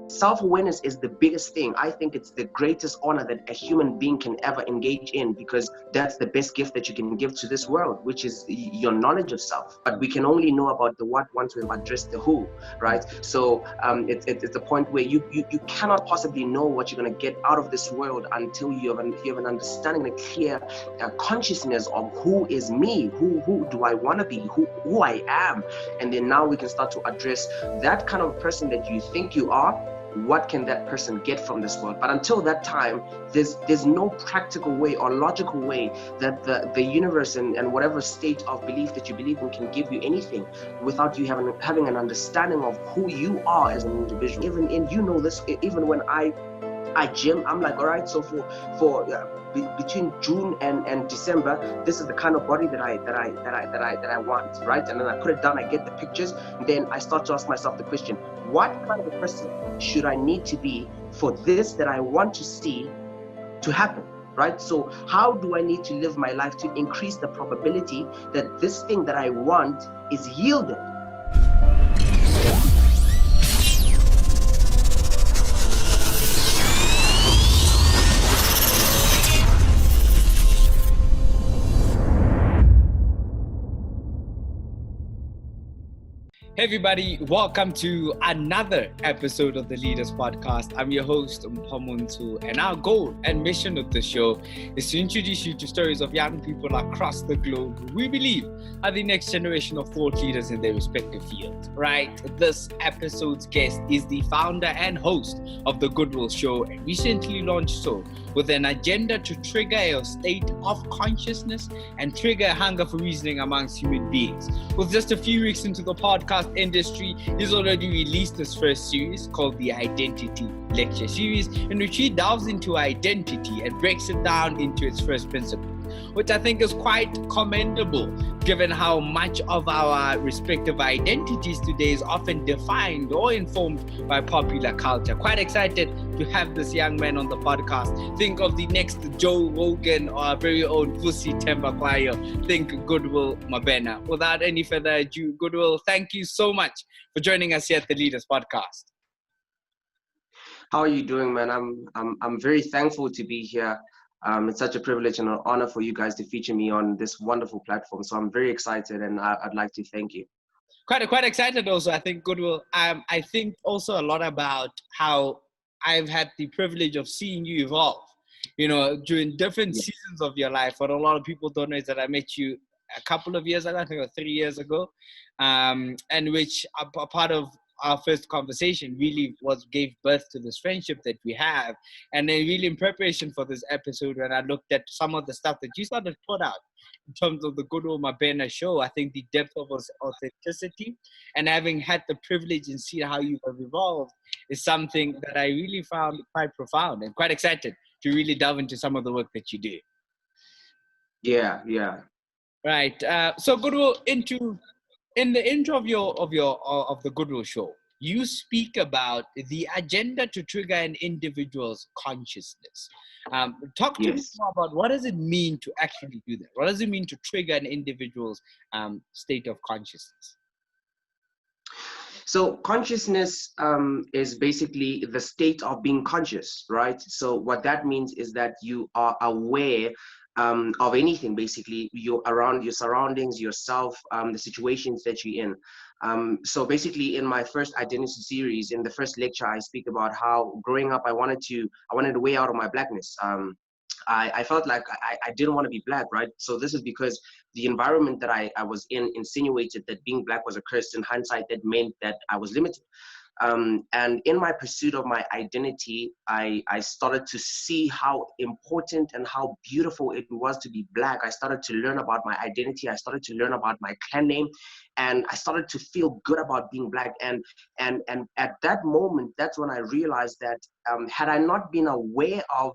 Self-awareness is the biggest thing. I think it's the greatest honor that a human being can ever engage in, because that's the best gift that you can give to this world, which is your knowledge of self. But we can only know about the what once we've addressed the who, right? So it's a point where you cannot possibly know what you're going to get out of this world until you have an understanding, a clear consciousness of who is me, who do I want to be, who I am. And then now we can start to address that kind of person that you think you are. What can that person get from this world? But until that time, there's no practical way or logical way that the universe and whatever state of belief that you believe in can give you anything without you having an understanding of who you are as an individual. Even this, even when I gym, I'm like, all right, so between June and December, this is the kind of body that I want, right? And then I put it down, I get the pictures, and then I start to ask myself the question, what kind of a person should I need to be for this that I want to see to happen, right? So how do I need to live my life to increase the probability that this thing that I want is yielded? Hey everybody, welcome to another episode of the Leaders Podcast. I'm your host, Mpamuntu, and our goal and mission of the show is to introduce you to stories of young people across the globe who we believe are the next generation of thought leaders in their respective fields, right? This episode's guest is the founder and host of the Goodwill Show, a recently launched show with an agenda to trigger a state of consciousness and trigger a hunger for reasoning amongst human beings. With just a few weeks into the podcast industry, he's already released his first series called the Identity Lecture Series, in which he delves into identity and breaks it down into its first principles, which I think is quite commendable given how much of our respective identities today is often defined or informed by popular culture. Quite excited to have this young man on the podcast. Think of the next Joe Rogan or our very own Fusi Tembakwayo. Think Goodwill Mabena. Without any further ado, Goodwill, thank you so much for joining us here at the Leaders Podcast. How are you doing, man? I'm very thankful to be here. It's such a privilege and an honor for you guys to feature me on this wonderful platform. So I'm very excited, and I'd like to thank you. Quite excited also. I think Goodwill, I think also a lot about how I've had the privilege of seeing you evolve, during different seasons of your life. What a lot of people don't know is that I met you a couple of years ago, I think it was 3 years ago, and which a part of our first conversation really gave birth to this friendship that we have. And then really in preparation for this episode, when I looked at some of the stuff that you started to put out in terms of the Goodwill Mabena show, I think the depth of authenticity and having had the privilege and see how you have evolved is something that I really found quite profound and quite excited to really delve into some of the work that you do. Yeah. Right. So Goodwill, in the intro of the Goodwill Show, you speak about the agenda to trigger an individual's consciousness. Talk to me more about what does it mean to actually do that? What does it mean to trigger an individual's state of consciousness? So consciousness is basically the state of being conscious, right? So what that means is that you are aware of anything, basically. You're around your surroundings, yourself, the situations that you're in. So basically in my first identity series, in the first lecture, I speak about how growing up, I wanted a way out of my blackness. I felt like I didn't want to be black, right? So this is because the environment that I was in insinuated that being black was a curse. In hindsight, that meant that I was limited. And in my pursuit of my identity, I started to see how important and how beautiful it was to be black. I started to learn about my identity. I started to learn about my clan name, and I started to feel good about being black. And at that moment, that's when I realized that had I not been aware of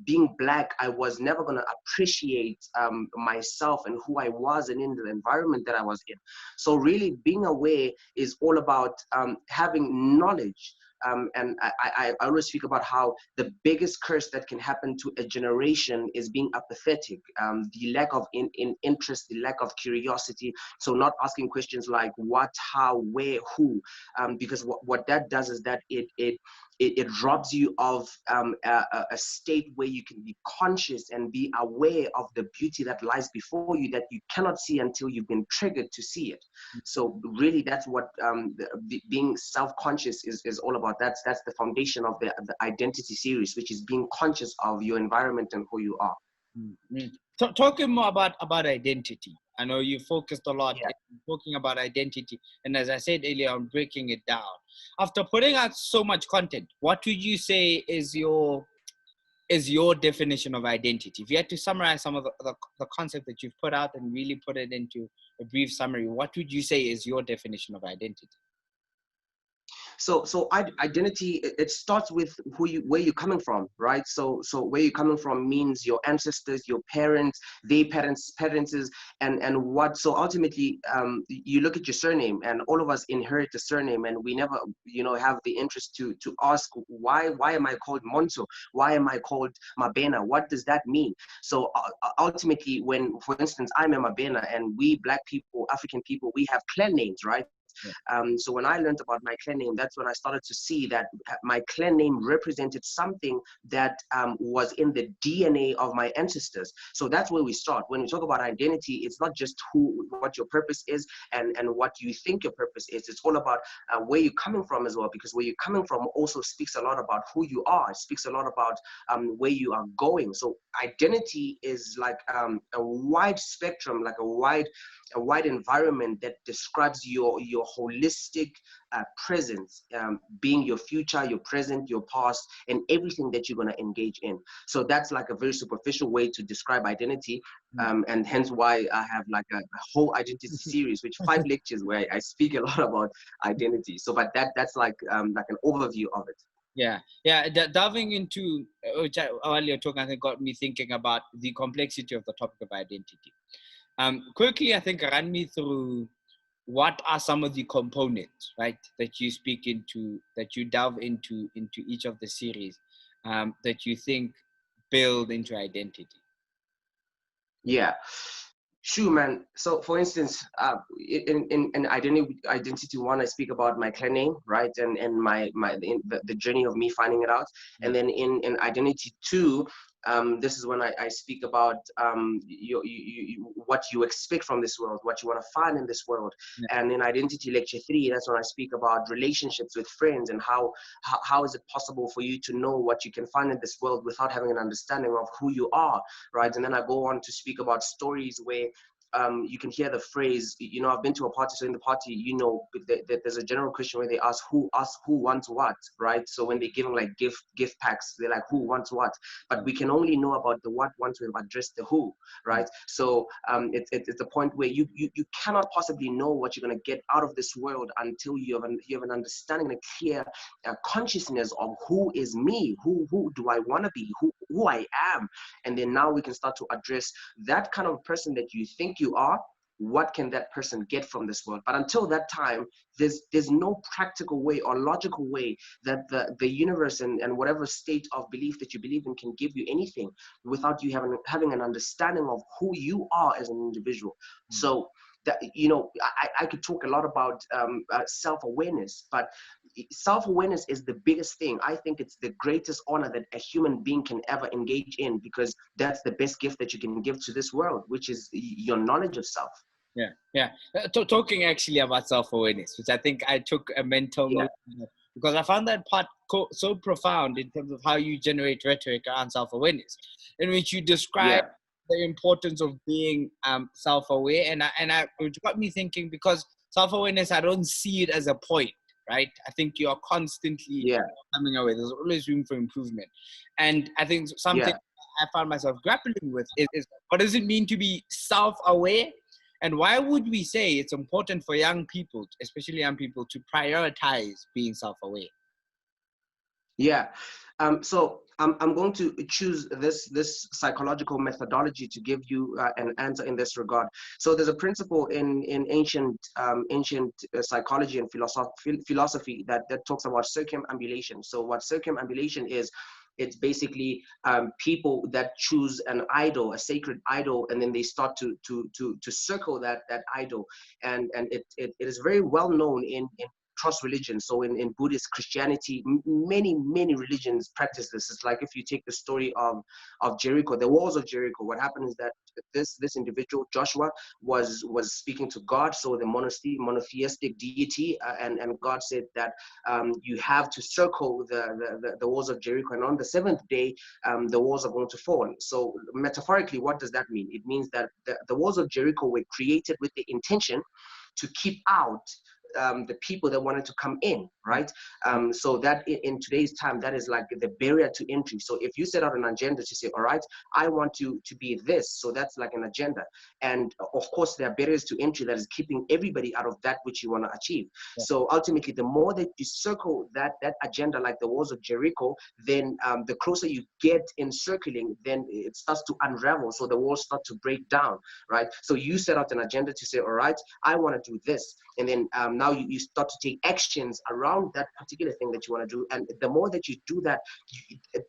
being black, I was never going to appreciate myself and who I was and in the environment that I was in. So really being aware is all about having knowledge And I always speak about how the biggest curse that can happen to a generation is being apathetic, the lack of interest, the lack of curiosity. So not asking questions like what, how, where, who, because what that does is that it robs you of a state where you can be conscious and be aware of the beauty that lies before you that you cannot see until you've been triggered to see it. So really, that's what being self-conscious is all about. That's the foundation of the identity series, which is being conscious of your environment and who you are. Mm-hmm. Talking more about identity. I know you focused a lot Yeah. in talking about identity, and as I said earlier, I'm breaking it down. After putting out so much content, what would you say is your definition of identity? If you had to summarize some of the concept that you've put out and really put it into a brief summary, what would you say is your definition of identity? So identity, it starts with where you're coming from, right? So where you're coming from means your ancestors, your parents, their parents, and what. So ultimately, you look at your surname, and all of us inherit the surname, and we never, have the interest to ask why am I called Monto? Why am I called Mabena? What does that mean? So ultimately, when, for instance, I'm a Mabena, and we Black people, African people, we have clan names, right? So when I learned about my clan name, that's when I started to see that my clan name represented something that was in the DNA of my ancestors. So that's where we start. When we talk about identity, it's not just what your purpose is and what you think your purpose is. It's all about where you're coming from as well, because where you're coming from also speaks a lot about who you are. It speaks a lot about where you are going. So identity is like a wide spectrum, like a wide environment that describes your holistic presence, being your future, your present, your past, and everything that you're going to engage in. So that's like a very superficial way to describe identity, and hence why I have like a whole identity series, which 5 lectures where I speak a lot about identity. So, but that's like an overview of it. Yeah. Diving into which while you're talking, I think got me thinking about the complexity of the topic of identity. Quickly, I think run me through what are some of the components, right, that you speak into, that you delve into each of the series, that you think build into identity. Yeah. Sure, man. So, for instance, in identity one, I speak about my clan name, right, and the journey of me finding it out, and then in identity two, this is when I speak about what you expect from this world, what you want to find in this world, and in identity lecture 3, that's when I speak about relationships with friends and how is it possible for you to know what you can find in this world without having an understanding of who you are, right? And then I go on to speak about stories where you can hear the phrase, I've been to a party, so in the party, there's a general question where they ask who wants what, right? So when they're giving like gift packs, they're like, who wants what? But we can only know about the what once we've addressed the who, right? So it's the point where you cannot possibly know what you're going to get out of this world until you have an understanding and a clear consciousness of who is me, who do I want to be, who I am. And then now we can start to address that kind of person that you think you are. What can that person get from this world? But until that time, there's no practical way or logical way that the universe and whatever state of belief that you believe in can give you anything without you having an understanding of who you are as an individual. So that, I could talk a lot about self-awareness, but self-awareness is the biggest thing. I think it's the greatest honor that a human being can ever engage in, because that's the best gift that you can give to this world, which is your knowledge of self. Yeah. Talking actually about self-awareness, which I think I took a mental note, because I found that part so profound in terms of how you generate rhetoric around self-awareness, in which you describe the importance of being self-aware, and it got me thinking, because self-awareness, I don't see it as a point, right? I think you are constantly coming away. There's always room for improvement, and I think something I found myself grappling with is what does it mean to be self-aware? And why would we say it's important for young people, especially young people, to prioritize being self-aware? Yeah. So I'm going to choose this psychological methodology to give you an answer in this regard. So there's a principle in ancient psychology and philosophy that talks about circumambulation. So what circumambulation is, it's basically people that choose an idol, a sacred idol, and then they start to circle that idol, and it is very well known in cross religion. So in Buddhist, Christianity, many religions practice this. It's like if you take the story of Jericho, the walls of Jericho. What happened is that this individual Joshua was speaking to God, so the monotheistic deity, and God said that you have to circle the walls of Jericho, and on the seventh day the walls are going to fall. So metaphorically, what does that mean? It means that the walls of Jericho were created with the intention to keep out the people that wanted to come in, right? So that in today's time, that is like the barrier to entry. So if you set out an agenda to say, all right, I want to be this, so that's like an agenda. And of course, there are barriers to entry that is keeping everybody out of that which you want to achieve. Yeah. So ultimately, the more that you circle that agenda, like the walls of Jericho, then the closer you get in circling, then it starts to unravel. So the walls start to break down, right? So you set out an agenda to say, all right, I want to do this. And then now you start to take actions around that particular thing that you want to do. And the more that you do that,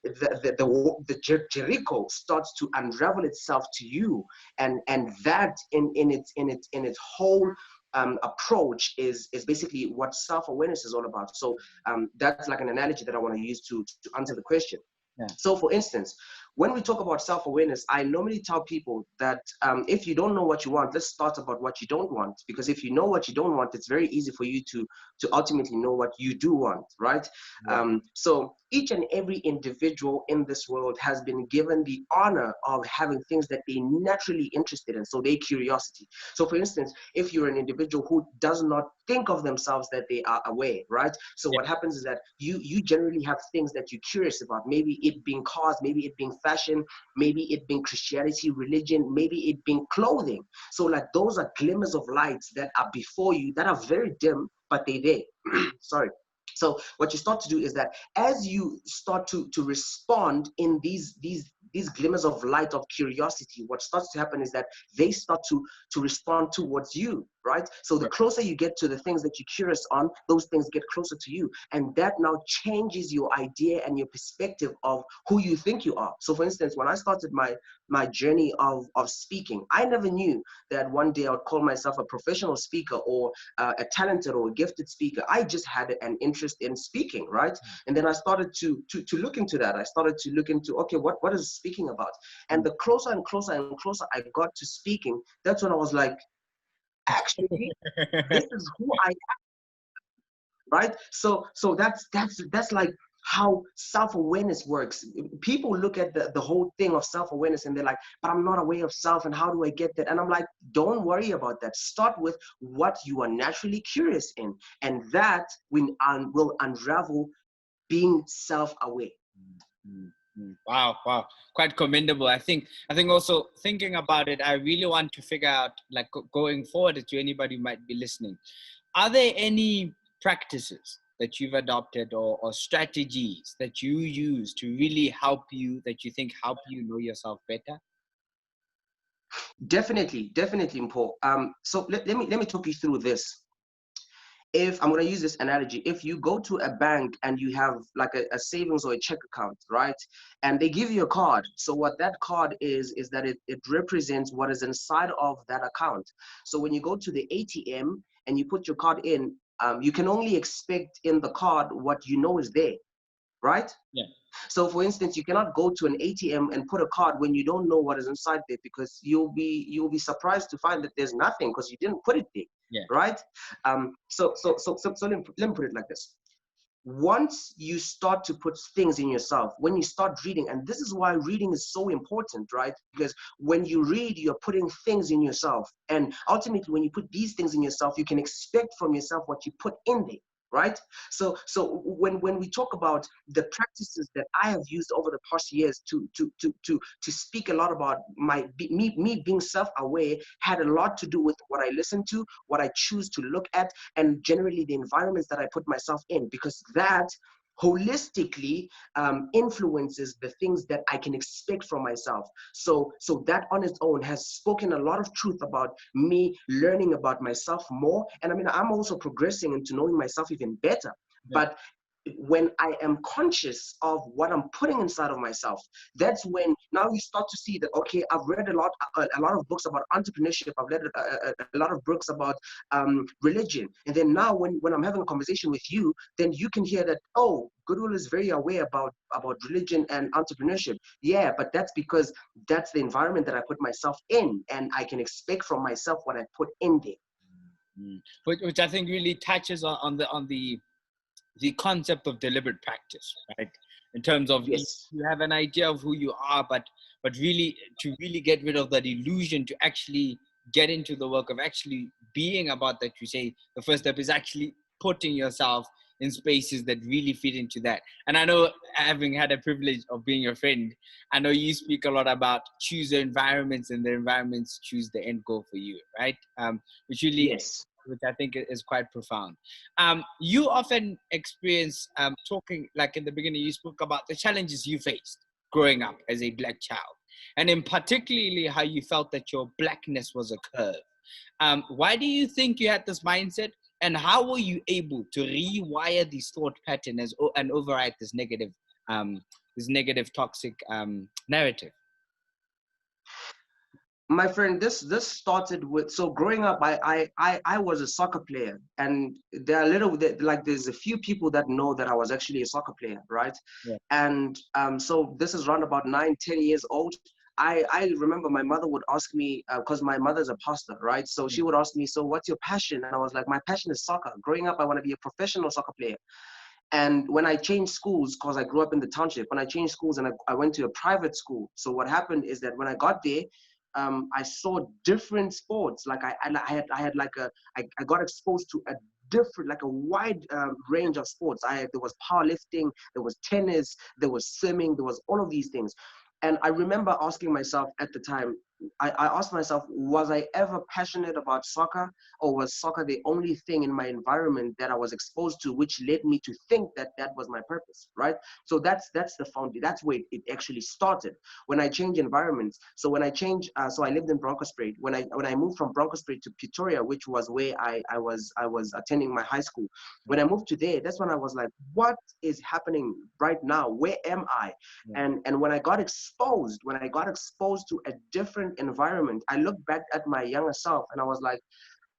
the Jericho starts to unravel itself to you. And that in its whole approach is basically what self-awareness is all about. So that's like an analogy that I want to use to answer the question. Yeah. So for instance, when we talk about self-awareness, I normally tell people that if you don't know what you want, let's start about what you don't want. Because if you know what you don't want, it's very easy for you to ultimately know what you do want, right? Yeah. So each and every individual in this world has been given the honor of having things that they're naturally interested in, so their curiosity. So for instance, if you're an individual who does not think of themselves that they are aware, right? So what happens is that you generally have things that you're curious about, maybe it being cars, maybe it being fashion, maybe it being Christianity, religion, maybe it being clothing. So like those are glimmers of lights that are before you that are very dim, but they're there. Sorry. So what you start to do is that as you start to respond in these glimmers of light of curiosity, what starts to happen is that they start to respond towards you, right? So the closer you get to the things that you're curious on, those things get closer to you. And that now changes your idea and your perspective of who you think you are. So for instance, when I started my journey of speaking, I never knew that one day I would call myself a professional speaker or a talented or a gifted speaker. I just had an interest in speaking, right? And then I started to look into that. I started to look into, okay, what is speaking about? And the closer and closer and closer I got to speaking, that's when I was like, actually, this is who I am, right? So that's like how self-awareness works. People look at the whole thing of self-awareness and they're like, but I'm not aware of self, and how do I get that? And I'm like, don't worry about that. Start with what you are naturally curious in, and that will unravel being self-aware. Wow, quite commendable. I think also thinking about it, I really want to figure out, like, going forward to anybody who might be listening, are there any practices that you've adopted or strategies that you use to really help you, that you think help you know yourself better? Definitely, Paul. So let me talk you through this. If I'm going to use this analogy, if you go to a bank and you have like a savings or a check account, right? And they give you a card. So what that card is that it represents what is inside of that account. So when you go to the ATM and you put your card in, you can only expect in the card what you know is there, right? Yeah. So for instance, you cannot go to an ATM and put a card when you don't know what is inside there, because you'll be surprised to find that there's nothing because you didn't put it there. Yeah. Right? So let me put it like this. Once you start to put things in yourself, when you start reading, and this is why reading is so important, right? Because when you read, you're putting things in yourself. And ultimately, when you put these things in yourself, you can expect from yourself what you put in there. Right? So when we talk about the practices that I have used over the past years to speak a lot about me being self-aware, had a lot to do with what I listen to, what I choose to look at, and generally the environments that I put myself in, because that holistically influences the things that I can expect from myself. So that on its own has spoken a lot of truth about me learning about myself more. And I mean, I'm also progressing into knowing myself even better. Yeah. But when I am conscious of what I'm putting inside of myself, that's when now you start to see that, okay, I've read a lot of books about entrepreneurship. I've read a lot of books about religion. And then now when I'm having a conversation with you, then you can hear that, oh, Goodwill is very aware about religion and entrepreneurship. Yeah, but that's because that's the environment that I put myself in, and I can expect from myself what I put in there. Which I think really touches on the concept of deliberate practice, right? In terms of Yes. you have an idea of who you are, but really to really get rid of that illusion, to actually get into the work of actually being about that. You say the first step is actually putting yourself in spaces that really fit into that. And I know, having had a privilege of being your friend, I know you speak a lot about choose the environments and the environments choose the end goal for you, right? Which really, Yes. which I think is quite profound. You often experience talking, like in the beginning, you spoke about the challenges you faced growing up as a Black child, and in particularly how you felt that your Blackness was a curve. Why do you think you had this mindset, and how were you able to rewire this thought pattern and override this negative toxic narrative? My friend, this started with, so growing up, I was a soccer player, and there are like there's a few people that know that I was actually a soccer player, right? Yeah. And so this is around about 9, 10 years old. I remember my mother would ask me, because my mother's a pastor, right? So she would ask me, so what's your passion? And I was like, my passion is soccer. Growing up, I want to be a professional soccer player. And when I changed schools, because I grew up in the township, when I changed schools and I went to a private school, so what happened is that when I got there, I saw different sports. Like I had like I got exposed to a different, like a wide range of sports. There was powerlifting, there was tennis, there was swimming, there was all of these things. And I remember asking myself at the time, I asked myself, was I ever passionate about soccer, or was soccer the only thing in my environment that I was exposed to, which led me to think that that was my purpose, right? So that's the foundation. That's where it actually started. When I changed environments, so when I changed, so I lived in Bronkhorstspruit. When I moved from Bronkhorstspruit to Pretoria, which was where I was attending my high school. When I moved to there, that's when I was like, what is happening right now? Where am I? And when I got exposed to a different environment, I looked back at my younger self and I was like,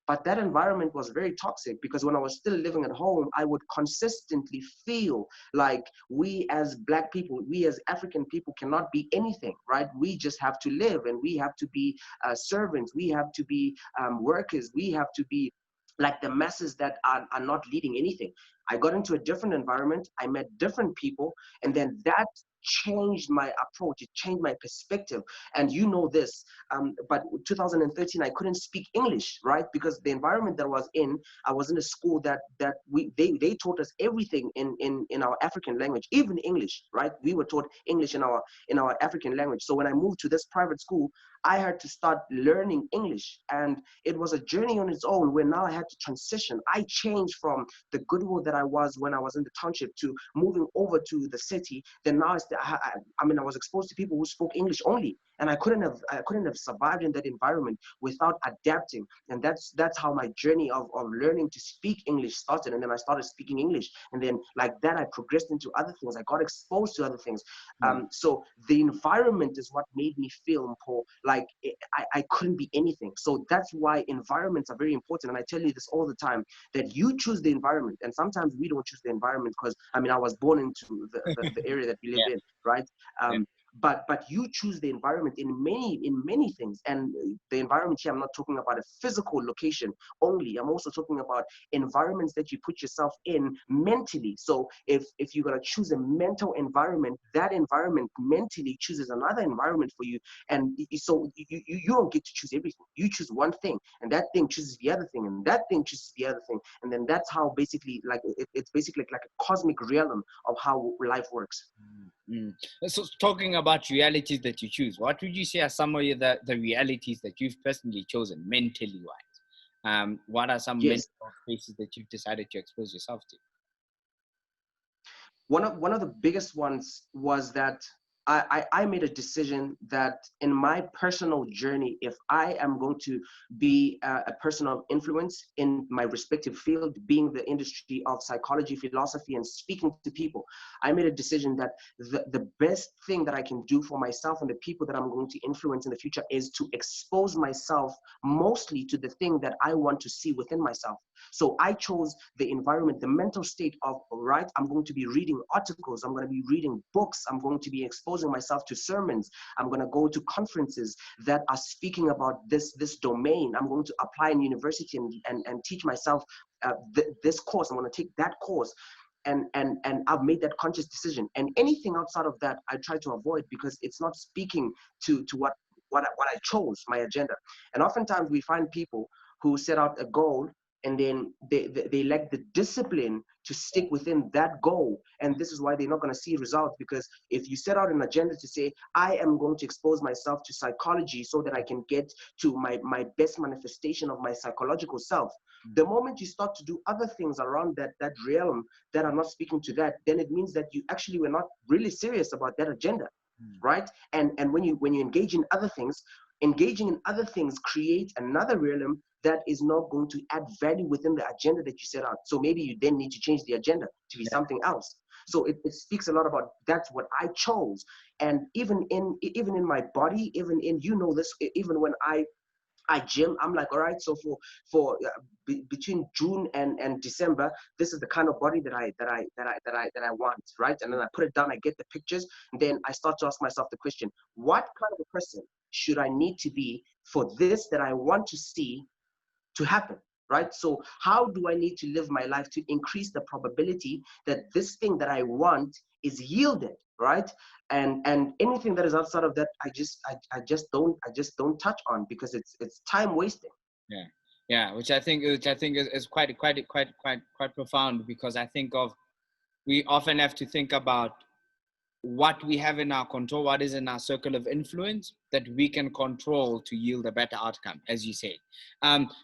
but that environment was very toxic, because when I was still living at home, I would consistently feel like we as Black people, we as African people cannot be anything, right? We just have to live, and we have to be servants. We have to be workers. We have to be like the masses that are not leading anything. I got into a different environment. I met different people. And then that changed my approach. It changed my perspective. And you know this, but 2013, I couldn't speak English, right? Because the environment that I was in a school that they taught us everything in our African language, even English, right? We were taught English in our African language. So when I moved to this private school, I had to start learning English, and it was a journey on its own where now I had to transition. I changed from the Goodwill that I was when I was in the township to moving over to the city. Then now I was exposed to people who spoke English only, and I couldn't have survived in that environment without adapting. And that's how my journey of learning to speak English started. And then I started speaking English, and then like that I progressed into other things. I got exposed to other things. So the environment is what made me feel poor. Like I couldn't be anything. So that's why environments are very important. And I tell you this all the time, that you choose the environment. And sometimes we don't choose the environment because, I mean, I was born into the area that we live Yeah. in, right? Yeah. But you choose the environment in many things. And the environment here, I'm not talking about a physical location only. I'm also talking about environments that you put yourself in mentally. So if you're going to choose a mental environment, that environment mentally chooses another environment for you. And so you don't get to choose everything. You choose one thing, and that thing chooses the other thing, and that thing chooses the other thing. And then that's how basically, like, it's basically like a cosmic realm of how life works. Mm. So talking about realities that you choose, what would you say are some of the realities that you've personally chosen mentally wise? What are some mental Yes. spaces that you've decided to expose yourself to? One of the biggest ones was that I made a decision that in my personal journey, if I am going to be a person of influence in my respective field, being the industry of psychology, philosophy, and speaking to people, I made a decision that the best thing that I can do for myself and the people that I'm going to influence in the future is to expose myself mostly to the thing that I want to see within myself. So I chose the environment, the mental state of, right, I'm going to be reading articles, I'm going to be reading books, I'm going to be exposing myself to sermons, I'm going to go to conferences that are speaking about this domain. I'm going to apply in university and teach myself this course. I'm going to take that course. And I've made that conscious decision. And anything outside of that, I try to avoid because it's not speaking to what I chose, my agenda. And oftentimes we find people who set out a goal and then they lack the discipline to stick within that goal. And this is why they're not going to see results, because if you set out an agenda to say, I am going to expose myself to psychology so that I can get to my best manifestation of my psychological self, the moment you start to do other things around that realm that are not speaking to that, then it means that you actually were not really serious about that agenda, right? And when you engage in other things, engaging in other things creates another realm that is not going to add value within the agenda that you set out. So maybe you then need to change the agenda to be something else. So it speaks a lot about that's what I chose. And even in my body, even in, you know this, even when I gym, I'm like, all right, so for between June and December, this is the kind of body that I want, right? And then I put it down, I get the pictures, and then I start to ask myself the question, what kind of a person should I need to be for this that I want to see to happen, right? So how do I need to live my life to increase the probability that this thing that I want is yielded, right? And anything that is outside of that, I just don't touch on, because it's time wasting. Yeah, which I think is quite profound, because I think of, we often have to think about what we have in our control, what is in our circle of influence that we can control to yield a better outcome, as you say.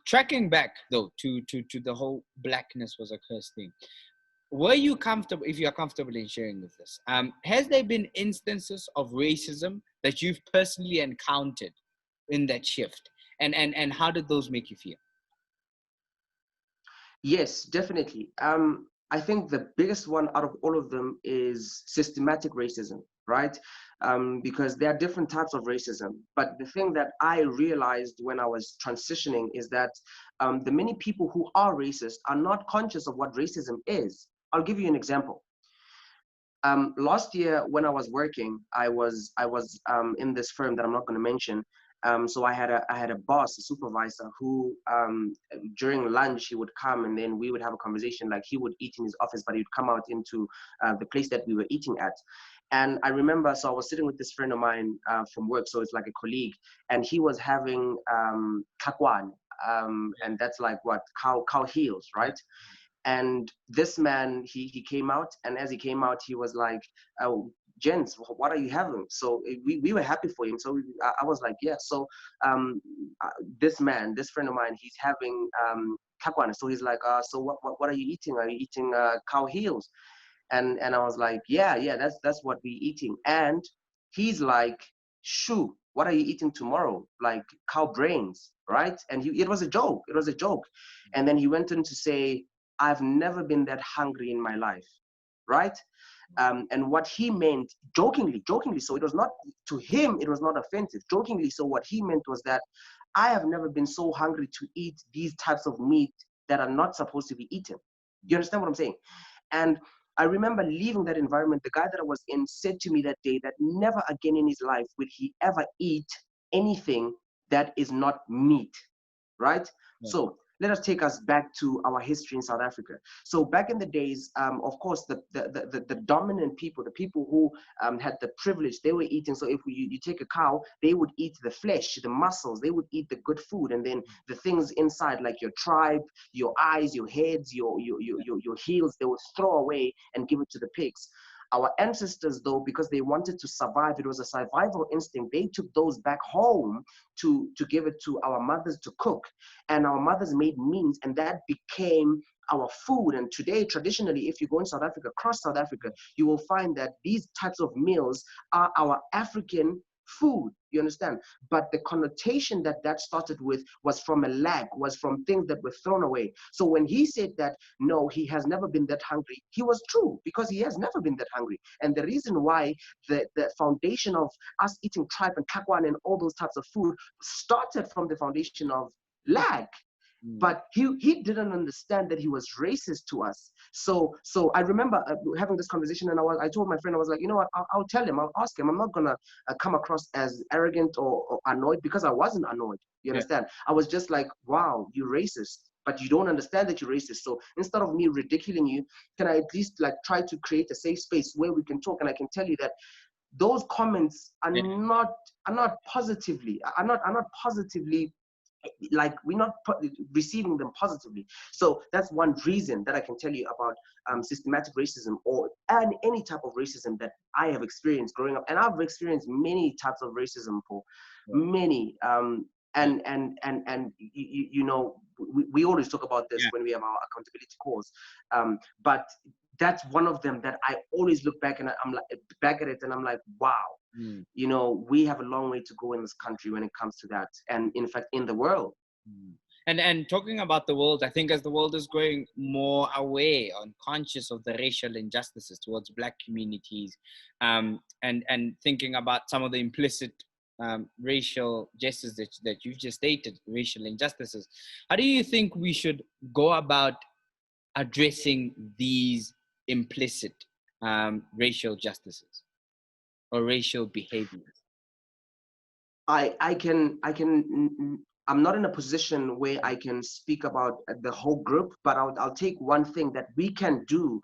Tracking back though to the whole blackness was a curse thing. Were you comfortable, if you are comfortable in sharing with us, has there been instances of racism that you've personally encountered in that shift? And how did those make you feel? Yes, definitely. I think the biggest one out of all of them is systematic racism, right? Because there are different types of racism. But the thing that I realized when I was transitioning is that the many people who are racist are not conscious of what racism is. I'll give you an example. Last year when I was working, I was in this firm that I'm not going to mention. So I had a boss, a supervisor, who during lunch he would come and then we would have a conversation. Like, he would eat in his office, but he would come out into the place that we were eating at. And I remember, so I was sitting with this friend of mine from work, so it's like a colleague, and he was having kakwan, and that's like what, cow heels, right? And this man, he came out, and as he came out, he was like, oh, gents, what are you having? So we were happy for him. So I was like, yeah. So this friend of mine, he's having kakwana. So he's like, so what are you eating? Are you eating cow heels? And I was like, yeah, that's what we're eating. And he's like, shoo, what are you eating tomorrow? Like cow brains, right? And it was a joke. It was a joke. And then he went on to say, I've never been that hungry in my life, right? And what he meant, jokingly, so it was not, to him, it was not offensive. Jokingly, so what he meant was that I have never been so hungry to eat these types of meat that are not supposed to be eaten. Do you understand what I'm saying? And I remember leaving that environment. The guy that I was in said to me that day that never again in his life would he ever eat anything that is not meat, right? Yeah. So let us take us back to our history in South Africa. So back in the days, of course, the dominant people, the people who had the privilege, they were eating. So if you take a cow, they would eat the flesh, the muscles, they would eat the good food. And then the things inside, like your tribe, your eyes, your heads, your heels, they would throw away and give it to the pigs. Our ancestors, though, because they wanted to survive, it was a survival instinct, they took those back home to give it to our mothers to cook. And our mothers made means, and that became our food. And today, traditionally, if you go in South Africa, across South Africa, you will find that these types of meals are our African food, you understand? But the connotation that that started with was from a lack, was from things that were thrown away. So when he said that, no, he has never been that hungry, he was true, because he has never been that hungry. And the reason why the foundation of us eating tripe and kakwan and all those types of food started from the foundation of lack. But he didn't understand that he was racist to us. So I remember having this conversation, and I told my friend, I was like, you know what, I'll tell him, I'll ask him. I'm not gonna come across as arrogant or annoyed, because I wasn't annoyed. You understand? I was just like, wow, you're racist, but you don't understand that you're racist. So instead of me ridiculing you, can I at least like try to create a safe space where we can talk, and I can tell you that those comments are not positively like we're not receiving them positively. So that's one reason that I can tell you about systematic racism, or any type of racism that I have experienced growing up. And I've experienced many types of racism, for many. And you know, we always talk about this when we have our accountability calls. But that's one of them that I always look back and I'm like back at it, and I'm like, wow. You know, we have a long way to go in this country when it comes to that, and in fact in the world. And talking about the world, I think as the world is growing more aware and conscious of the racial injustices towards Black communities, and thinking about some of the implicit racial justice that you just stated, racial injustices, how do you think we should go about addressing these implicit racial justices or racial behaviors? I'm not in a position where I can speak about the whole group, but I'll take one thing that we can do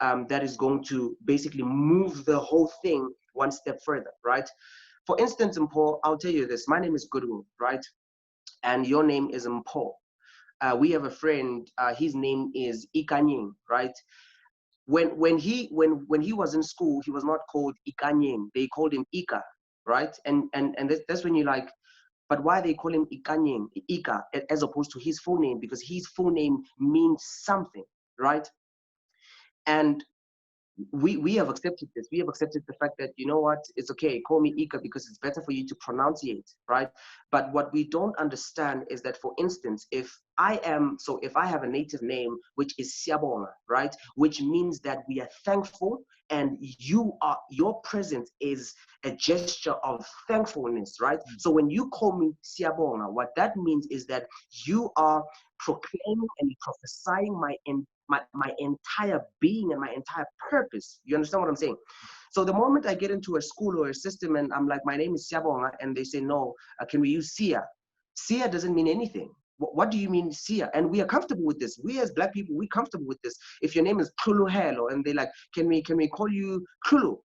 that is going to basically move the whole thing one step further, right? For instance, Mpho, I'll tell you this. My name is Goodwill, right? And your name is Mpho. We have a friend, his name is Ikanying, right? When he was in school, he was not called Ikanying. They called him Ika, right? And that's when you're like, but why they call him Ikanying, Ika, as opposed to his full name? Because his full name means something, right? And we have accepted this. We have accepted the fact that, you know what, it's okay, call me Ika because it's better for you to pronunciate, right? But what we don't understand is that, for instance, if I have a native name, which is Siyabonga, right? Which means that we are thankful, and your presence is a gesture of thankfulness, right? So when you call me Siyabonga, what that means is that you are proclaiming and prophesying my entire being and my entire purpose. You understand what I'm saying? So the moment I get into a school or a system and I'm like, my name is Siyabonga, and they say, no, can we use Sia? Sia doesn't mean anything. What do you mean Sia? And we are comfortable with this. We as Black people, we're comfortable with this. If your name is Kulu Helo, and they like, can we call you Kulu?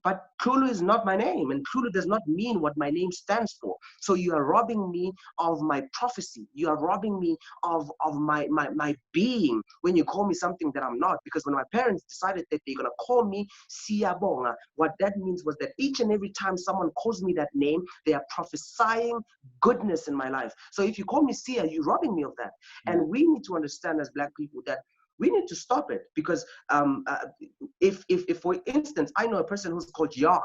But Kulu is not my name, and Kulu does not mean what my name stands for. So you are robbing me of my prophecy. You are robbing me of my being when you call me something that I'm not. Because when my parents decided that they're going to call me Siyabonga, what that means was that each and every time someone calls me that name, they are prophesying goodness in my life. So if you call me Sia, you're robbing me of that. And we need to understand as Black people that we need to stop it, because if for instance, I know a person who's called Yark,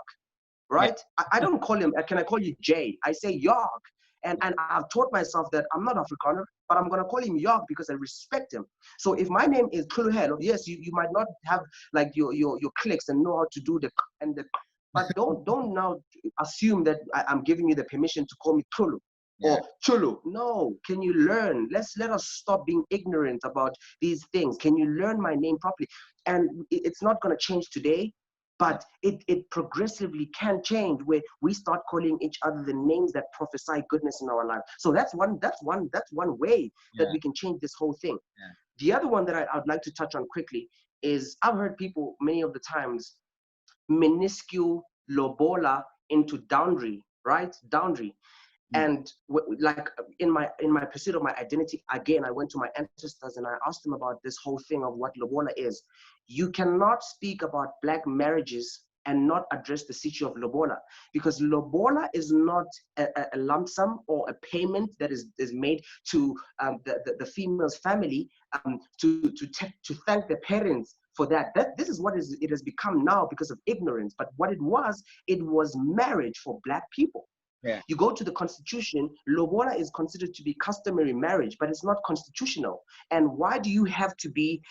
right? I don't call him, can I call you Jay? I say Yark. And I've taught myself that I'm not Afrikaner, but I'm going to call him Yark because I respect him. So if my name is Kuluhelo, yes, you might not have like your clicks and know how to do the and the, but don't now assume that I'm giving you the permission to call me Kulu. Or Chulu. No, can you learn? Let us stop being ignorant about these things. Can you learn my name properly? And it's not going to change today, but it progressively can change, where we start calling each other the names that prophesy goodness in our life. So that's one way that we can change this whole thing. The other one that I'd like to touch on quickly is, I've heard people many of the times minuscule lobola into dowry, right? Dowry. And like in my pursuit of my identity, again, I went to my ancestors and I asked them about this whole thing of what lobola is. You cannot speak about Black marriages and not address the issue of lobola, because lobola is not a lump sum or a payment that is made to the female's family to thank the parents for that. This is what it has become now because of ignorance. But what it was marriage for Black people. Yeah. You go to the constitution, lobola is considered to be customary marriage, but it's not constitutional. And why do you have to be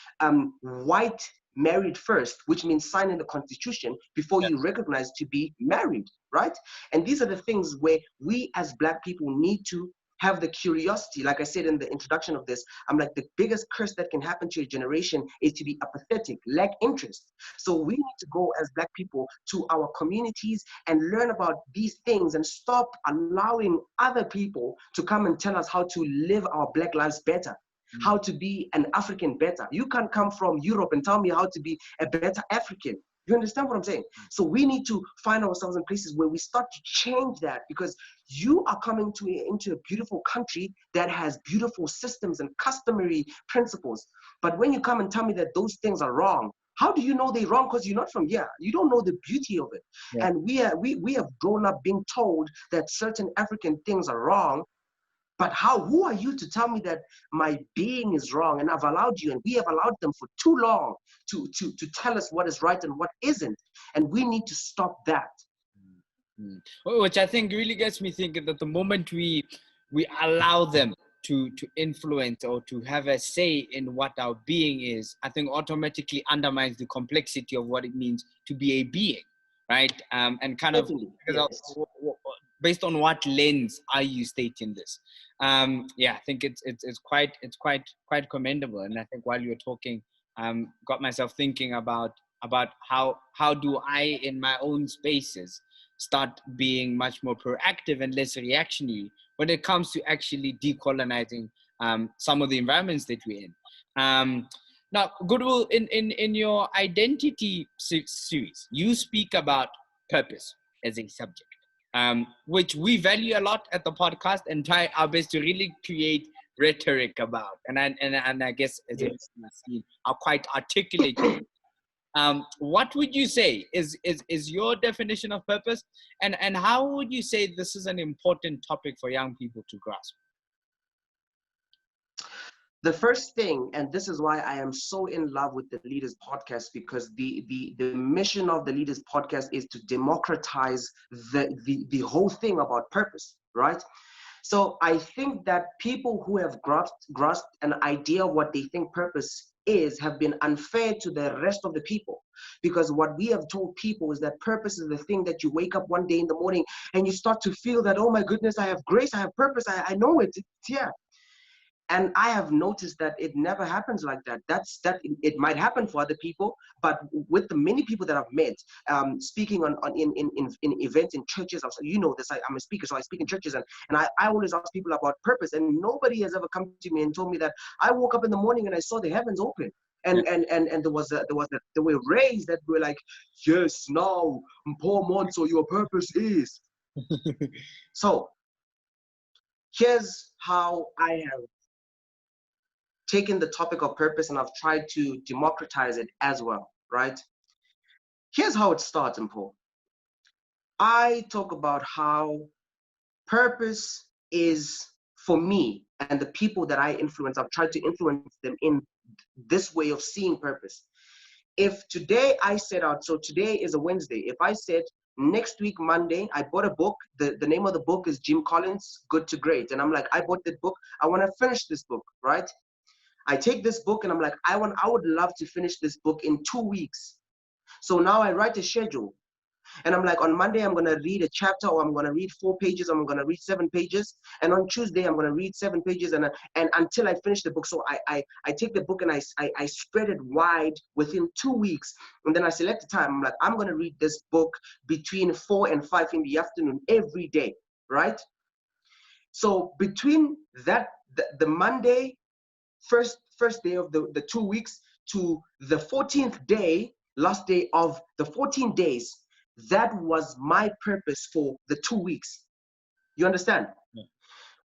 white married first, which means signing the constitution before you recognize to be married, right? And these are the things where we as Black people need to have the curiosity. Like I said in the introduction of this, I'm like, the biggest curse that can happen to a generation is to be apathetic, lack interest. So we need to go as Black people to our communities and learn about these things and stop allowing other people to come and tell us how to live our Black lives better, how to be an African better. You can't come from Europe and tell me how to be a better African. You understand what I'm saying? So we need to find ourselves in places where we start to change that, because you are coming into a beautiful country that has beautiful systems and customary principles. But when you come and tell me that those things are wrong, how do you know they're wrong? Because you're not from here. You don't know the beauty of it. Yeah. And we have grown up being told that certain African things are wrong. But who are you to tell me that my being is wrong? And I've allowed you, and we have allowed them for too long to tell us what is right and what isn't. And we need to stop that. Which I think really gets me thinking that the moment we allow them to influence or to have a say in what our being is, I think automatically undermines the complexity of what it means to be a being, right? And kind of based on what lens are you stating this? Yeah, I think it's quite commendable. And I think while you're talking, got myself thinking about how do I in my own spaces start being much more proactive and less reactionary when it comes to actually decolonizing some of the environments that we're in. Now, Goodwill, in your identity series, you speak about purpose as a subject, which we value a lot at the podcast and try our best to really create rhetoric about. And I guess as you've seen, are quite articulate. What would you say is your definition of purpose, and how would you say this is an important topic for young people to grasp? The first thing, and this is why I am so in love with the Leaders Podcast, because the mission of the Leaders Podcast is to democratize the whole thing about purpose, right? So I think that people who have grasped an idea of what they think purpose is have been unfair to the rest of the people, because what we have told people is that purpose is the thing that you wake up one day in the morning and you start to feel that, oh my goodness, I have grace, I have purpose, I know it, it's here. And I have noticed that it never happens like that. It might happen for other people, but with the many people that I've met, speaking in events in churches, you know this, I'm a speaker, so I speak in churches, and I always ask people about purpose, and nobody has ever come to me and told me that I woke up in the morning and I saw the heavens open. And there were rays that were like, yes, now, Paul Monso, your purpose is. So here's how I have taken the topic of purpose and I've tried to democratize it as well, right? Here's how it starts, Paul. I talk about how purpose is, for me and the people that I influence, I've tried to influence them in this way of seeing purpose. If today I set out, so today is a Wednesday, if I said next week, Monday, I bought a book, the name of the book is Jim Collins, Good to Great. And I'm like, I bought that book, I want to finish this book, right? I take this book and I'm like, I would love to finish this book in 2 weeks. So now I write a schedule. And I'm like, on Monday, I'm going to read a chapter, or I'm going to read 4 pages, or I'm going to read 7 pages. And on Tuesday, I'm going to read 7 pages and until I finish the book. So I take the book and I spread it wide within 2 weeks. And then I select the time. I'm like, I'm going to read this book between 4 and 5 in the afternoon every day, right? So between that, the Monday, first day of the 2 weeks to the 14th day, last day of the 14 days, that was my purpose for the 2 weeks. You understand? Yeah.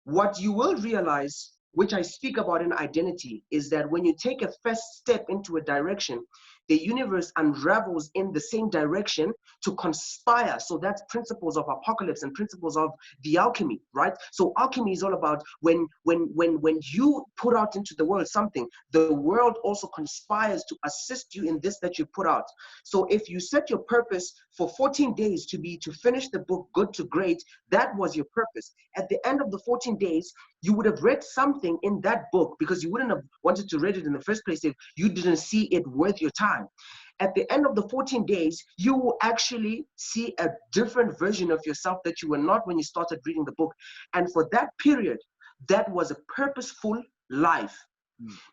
What you will realize, which I speak about in identity, is that when you take a first step into a direction, the universe unravels in the same direction to conspire. So that's principles of apocalypse and principles of the alchemy, right? So alchemy is all about when you put out into the world something, the world also conspires to assist you in this that you put out. So if you set your purpose for 14 days to be to finish the book Good to Great, that was your purpose. At the end of the 14 days, you would have read something in that book, because you wouldn't have wanted to read it in the first place if you didn't see it worth your time. At the end of the 14 days, you will actually see a different version of yourself that you were not when you started reading the book. And for that period, that was a purposeful life.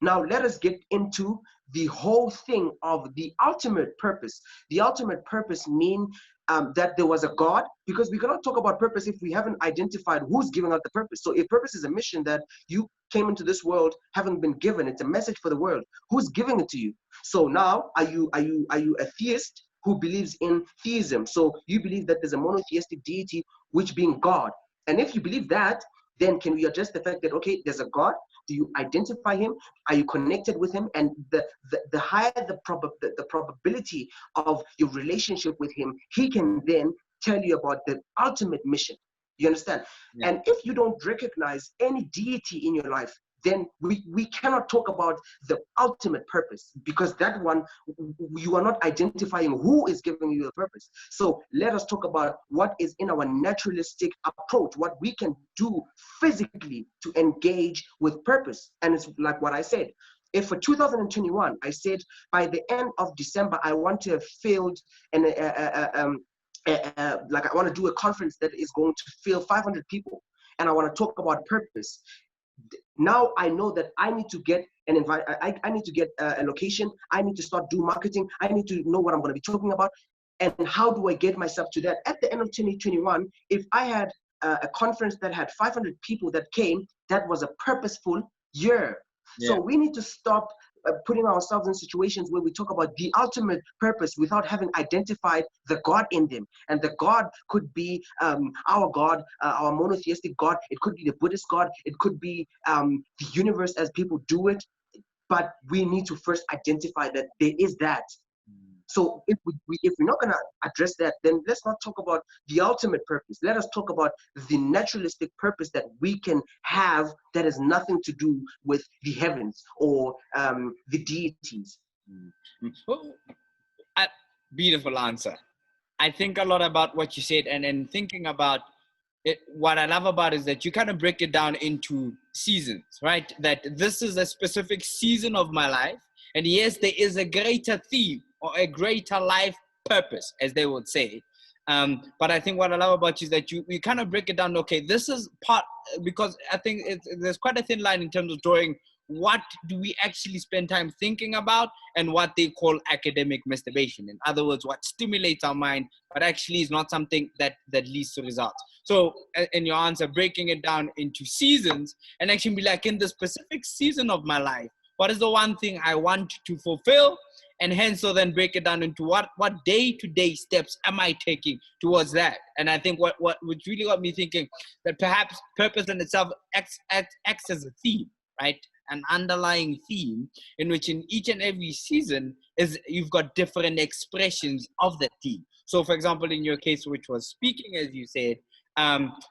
Now, let us get into the whole thing of the ultimate purpose. The ultimate purpose means that there was a God, because we cannot talk about purpose if we haven't identified who's giving out the purpose. So if purpose is a mission that you came into this world having been given, it's a message for the world. Who's giving it to you? So now, are you a theist who believes in theism? So you believe that there's a monotheistic deity, which being God. And if you believe that, then can we address the fact that, okay, there's a God? Do you identify him? Are you connected with him? And the higher the probability of your relationship with him, he can then tell you about the ultimate mission. You understand? Yeah. And if you don't recognize any deity in your life, then we cannot talk about the ultimate purpose, because that one, you are not identifying who is giving you the purpose. So let us talk about what is in our naturalistic approach, what we can do physically to engage with purpose. And it's like what I said. If for 2021, I said by the end of December, I want to have filled and like I want to do a conference that is going to fill 500 people, and I want to talk about purpose. Now I know that I need to get an invite. I need to get a location. I need to start doing marketing. I need to know what I'm going to be talking about, and how do I get myself to that? At the end of 2021, if I had a conference that had 500 people that came, that was a purposeful year. Yeah. So we need to stop putting ourselves in situations where we talk about the ultimate purpose without having identified the God in them. And the God could be our God, our monotheistic God. It could be the Buddhist God. It could be the universe as people do it. But we need to first identify that there is that. So if we're not going to address that, then let's not talk about the ultimate purpose. Let us talk about the naturalistic purpose that we can have that has nothing to do with the heavens or the deities. Beautiful answer. I think a lot about what you said, and thinking about it, what I love about it is that you kind of break it down into seasons, right? That this is a specific season of my life. And yes, there is a greater theme or a greater life purpose, as they would say. But I think what I love about you is that you kind of break it down. Okay, this is part, because I think there's quite a thin line in terms of drawing what do we actually spend time thinking about and what they call academic masturbation. In other words, what stimulates our mind, but actually is not something that leads to results. So in your answer, breaking it down into seasons and actually be like, in the specific season of my life, what is the one thing I want to fulfill? And hence, so then break it down into what day-to-day steps am I taking towards that? And I think what really got me thinking that perhaps purpose in itself acts as a theme, right? An underlying theme in which in each and every season is you've got different expressions of that theme. So for example, in your case, which was speaking, as you said,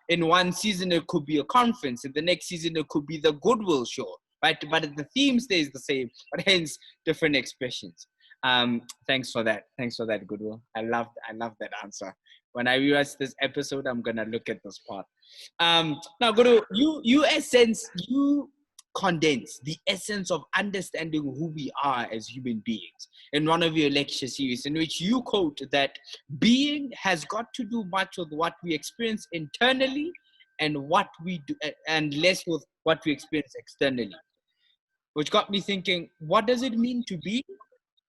in one season, it could be a conference. In the next season, it could be the Goodwill Show, right? But the theme stays the same, but hence different expressions. Thanks for that. Thanks for that, Goodwill. I love that answer. When I rewatch this episode, I'm going to look at this part. Now, Goodwill, you condense the essence of understanding who we are as human beings in one of your lecture series, in which you quote that being has got to do much with what we experience internally and what we do, and less with what we experience externally, which got me thinking, what does it mean to be?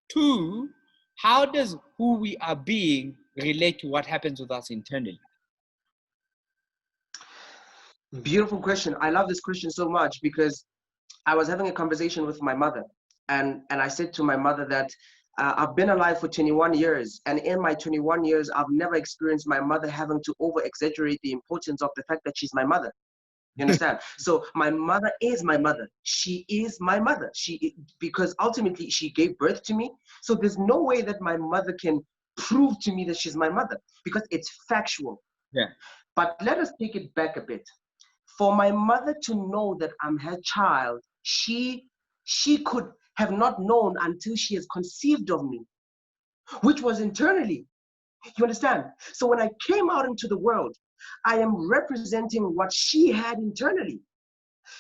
Two, how does who we are being relate to what happens with us internally? Beautiful question. I love this question so much because I was having a conversation with my mother, and I said to my mother that I've been alive for 21 years, and in my 21 years, I've never experienced my mother having to over-exaggerate the importance of the fact that she's my mother. You understand? So my mother is my mother. She is my mother. Because ultimately she gave birth to me. So there's no way that my mother can prove to me that she's my mother, because it's factual. Yeah. But let us take it back a bit. For my mother to know that I'm her child, she could have not known until she has conceived of me, which was internally. You understand? So when I came out into the world, I am representing what she had internally.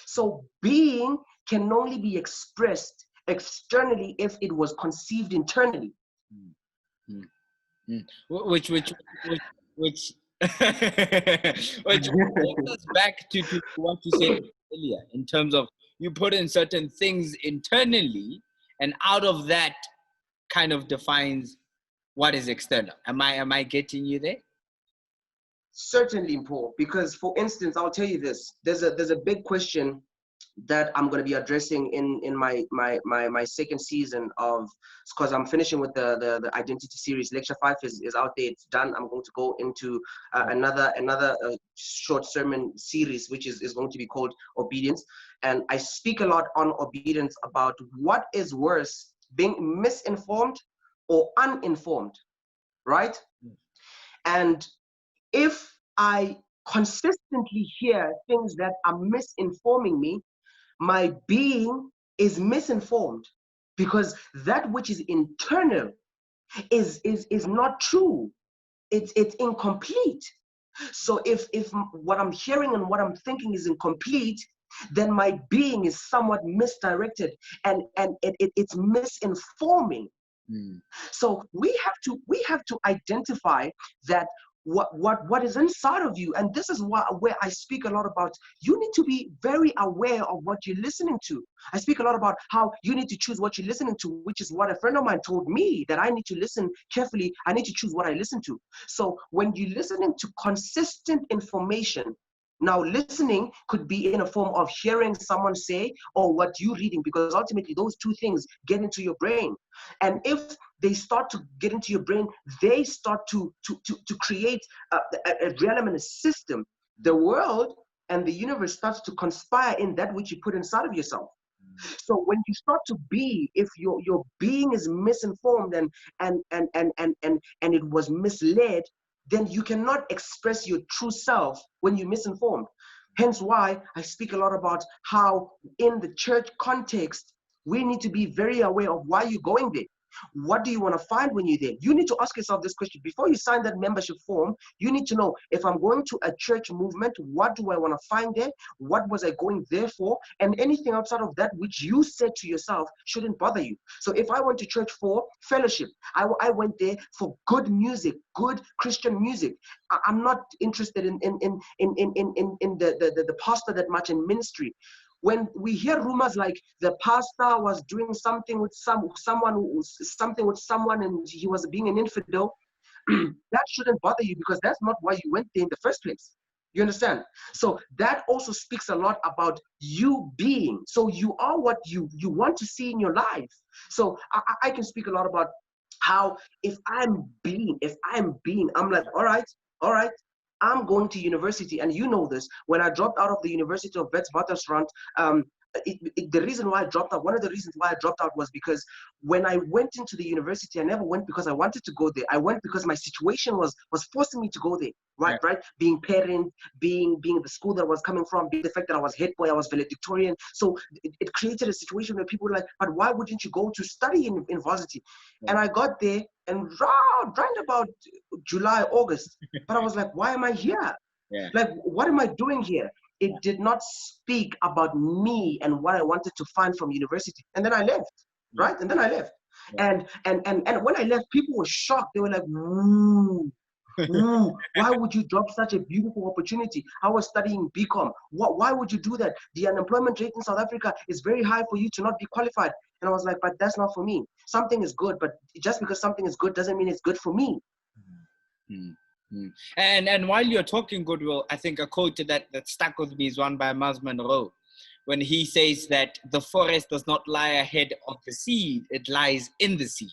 So being can only be expressed externally if it was conceived internally. Mm. Mm. Which which which brings us back to what you said earlier, in terms of you put in certain things internally, and out of that kind of defines what is external. Am I getting you there? Certainly, Paul, because for instance, I'll tell you this. There's a big question that I'm going to be addressing in my second season of, because I'm finishing with the identity series. Lecture 5 is out there, it's done. I'm going to go into another short sermon series, which is going to be called Obedience. And I speak a lot on obedience, about what is worse, being misinformed or uninformed, right? And if I consistently hear things that are misinforming me, my being is misinformed, because that which is internal is not true. It's incomplete. So if what I'm hearing and what I'm thinking is incomplete, then my being is somewhat misdirected, and it's misinforming. So we have to identify that what is inside of you. And this is where I speak a lot about, you need to be very aware of what you're listening to. I speak a lot about how you need to choose what you're listening to, which is what a friend of mine told me, that I need to listen carefully. I need to choose what I listen to. So when you're listening to consistent information, now listening could be in a form of hearing someone say, or what you're reading, because ultimately those two things get into your brain. And if they start to get into your brain, they start to create a realm and a system. The world and the universe starts to conspire in that which you put inside of yourself. So when you start to be, if your being is misinformed and it was misled, then you cannot express your true self when you're misinformed. Hence why I speak a lot about how in the church context, we need to be very aware of why you're going there. What do you want to find when you're there? You need to ask yourself this question. Before you sign that membership form, you need to know, if I'm going to a church movement, what do I want to find there? What was I going there for? And anything outside of that which you said to yourself shouldn't bother you. So if I went to church for fellowship, I went there for good music, good Christian music. I'm not interested in the pastor that much in ministry. When we hear rumors like the pastor was doing something with someone and he was being an infidel, that shouldn't bother you, because that's not why you went there in the first place. You understand? So that also speaks a lot about you being. So you are what you want to see in your life. So I can speak a lot about how if I'm being, I'm like, all right, I'm going to university. And you know this, when I dropped out of the University of Witwatersrand, the reason why I dropped out, one of the reasons why I dropped out was because when I went into the university, I never went because I wanted to go there. I went because my situation was forcing me to go there, right? Yeah. Right? Being parent, being the school that I was coming from, being the fact that I was head boy, I was valedictorian. So it created a situation where people were like, but why wouldn't you go to study in varsity? Yeah. And I got there and round about July, August. But I was like, why am I here? Yeah. Like, what am I doing here? It did not speak about me and what I wanted to find from university. And then I left, right? And then I left. Yeah. And when I left, people were shocked. They were like, ooh, why would you drop such a beautiful opportunity? I was studying BCom. Why would you do that? The unemployment rate in South Africa is very high for you to not be qualified. And I was like, but that's not for me. Something is good, but just because something is good doesn't mean it's good for me. And while you're talking, Goodwill, I think a quote that stuck with me is one by Miles Monroe, when he says that the forest does not lie ahead of the seed, it lies in the seed,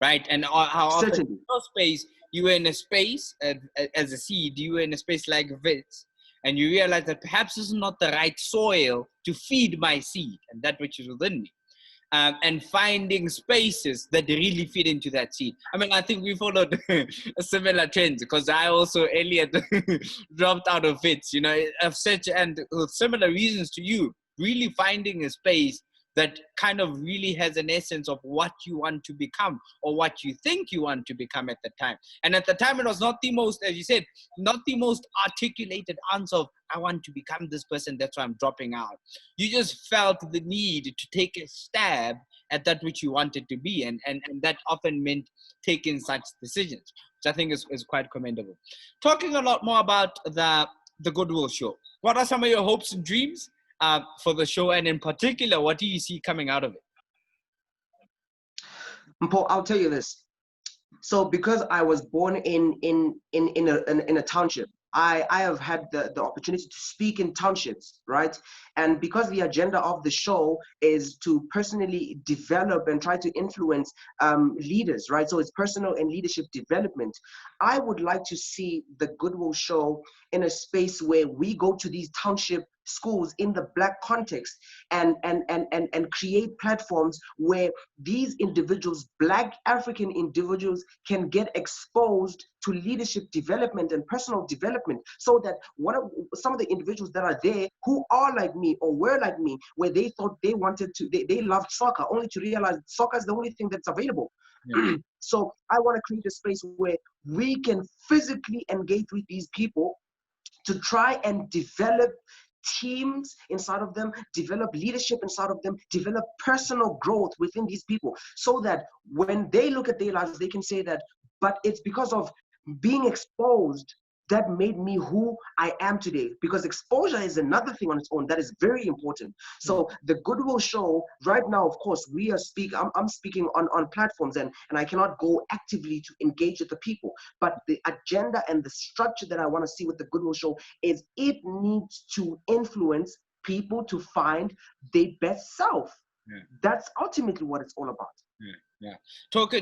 right? And how often in your space, you were in a space as a seed, you were in a space like this, and you realize that perhaps this is not the right soil to feed my seed and that which is within me. And finding spaces that really fit into that seed. I mean, I think we followed a similar trend because I also earlier dropped out of it, you know, of such and similar reasons to you, really finding a space that kind of really has an essence of what you want to become or what you think you want to become at the time. And at the time, it was not the most, as you said, not the most articulated answer of, I want to become this person, that's why I'm dropping out. You just felt the need to take a stab at that which you wanted to be. And that often meant taking such decisions, which I think is quite commendable. Talking a lot more about the Goodwill Show. What are some of your hopes and dreams for the show, and in particular, what do you see coming out of it? Paul, I'll tell you this. So, because I was born in a township, I have had the opportunity to speak in townships, right? And because the agenda of the show is to personally develop and try to influence leaders, right? So it's personal and leadership development. I would like to see the Goodwill Show in a space where we go to these township schools in the Black context and create platforms where these individuals, Black African individuals, can get exposed to leadership development and personal development, so that some of the individuals that are there who are like me or were like me, where they thought they wanted to, they loved soccer, only to realize soccer is the only thing that's available. Yeah. So I want to create a space where we can physically engage with these people to try and develop teams inside of them, develop leadership inside of them, develop personal growth within these people, so that when they look at their lives, they can say that, but it's because of being exposed that made me who I am today. Because exposure is another thing on its own that is very important. So the Goodwill Show right now, of course, I'm speaking on platforms, and I cannot go actively to engage with the people. But the agenda and the structure that I want to see with the Goodwill Show is it needs to influence people to find their best self. Yeah. That's ultimately what it's all about. Yeah.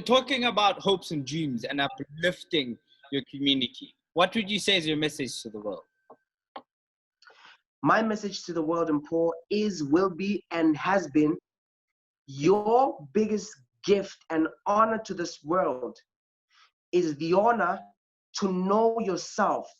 Talking about hopes and dreams and uplifting your community, what would you say is your message to the world? My message to the world, and Paul, will be, and has been, your biggest gift and honor to this world is the honor to know yourself.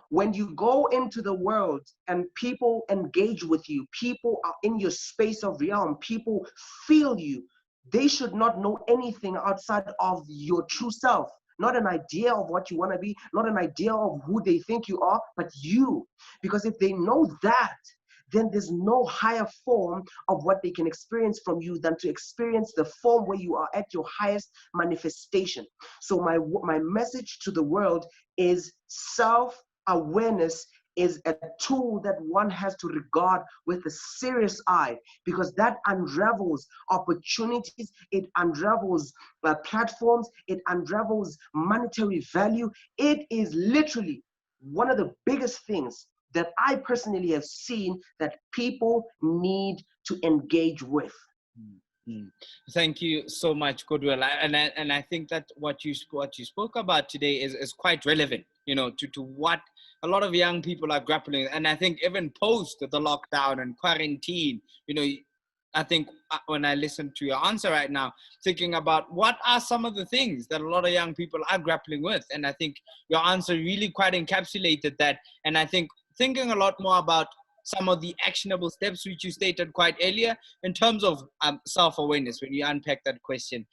When you go into the world and people engage with you, people are in your space of realm, people feel you, they should not know anything outside of your true self. Not an idea of what you want to be, not an idea of who they think you are, but you. Because if they know that, then there's no higher form of what they can experience from you than to experience the form where you are at your highest manifestation. So my message to the world is self-awareness is a tool that one has to regard with a serious eye, because that unravels opportunities, it unravels platforms, it unravels monetary value. It is literally one of the biggest things that I personally have seen that people need to engage with. Mm-hmm. Thank you so much, Goodwill. And I think that what you spoke about today is quite relevant, you know, to what a lot of young people are grappling. And I think even post the lockdown and quarantine, you know, I think when I listen to your answer right now, thinking about what are some of the things that a lot of young people are grappling with. And I think your answer really quite encapsulated that. And I think thinking a lot more about some of the actionable steps which you stated quite earlier in terms of self-awareness when you unpack that question.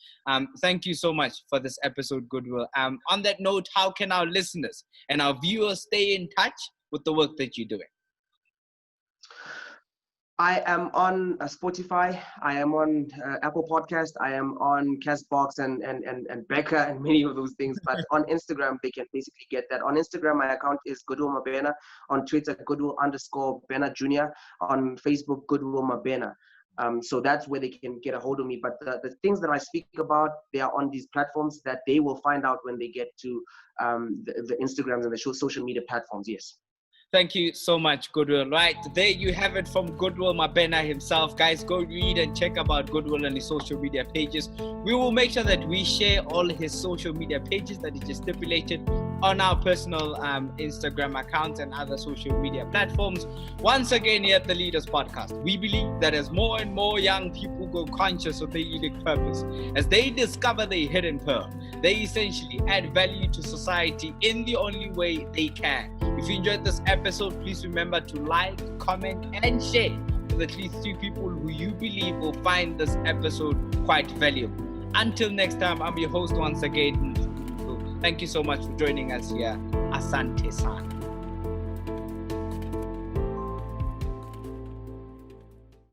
Thank you so much for this episode, Goodwill. On that note, how can our listeners and our viewers stay in touch with the work that you're doing? I am on Spotify, I am on Apple Podcast, I am on Castbox and Becca and many of those things. But on Instagram, they can basically get that. On Instagram, my account is Goodwill Mabena. On Twitter, Goodwill_Bena Jr. On Facebook, Goodwill Mabena. So that's where they can get a hold of me. But the things that I speak about, they are on these platforms that they will find out when they get to the Instagrams and the social media platforms. Yes. Thank you so much, Goodwill. Right, there you have it from Goodwill Mabena himself. Guys, go read and check about Goodwill and his social media pages. We will make sure that we share all his social media pages that he just stipulated on our personal Instagram accounts and other social media platforms. Once again, here at the Leaders Podcast, we believe that as more and more young people go conscious of their unique purpose, as they discover their hidden pearl, they essentially add value to society in the only way they can. If you enjoyed this episode, please remember to like, comment, and share with at least 3 people who you believe will find this episode quite valuable. Until next time, I'm your host once again. Thank you so much for joining us here. Asante sana.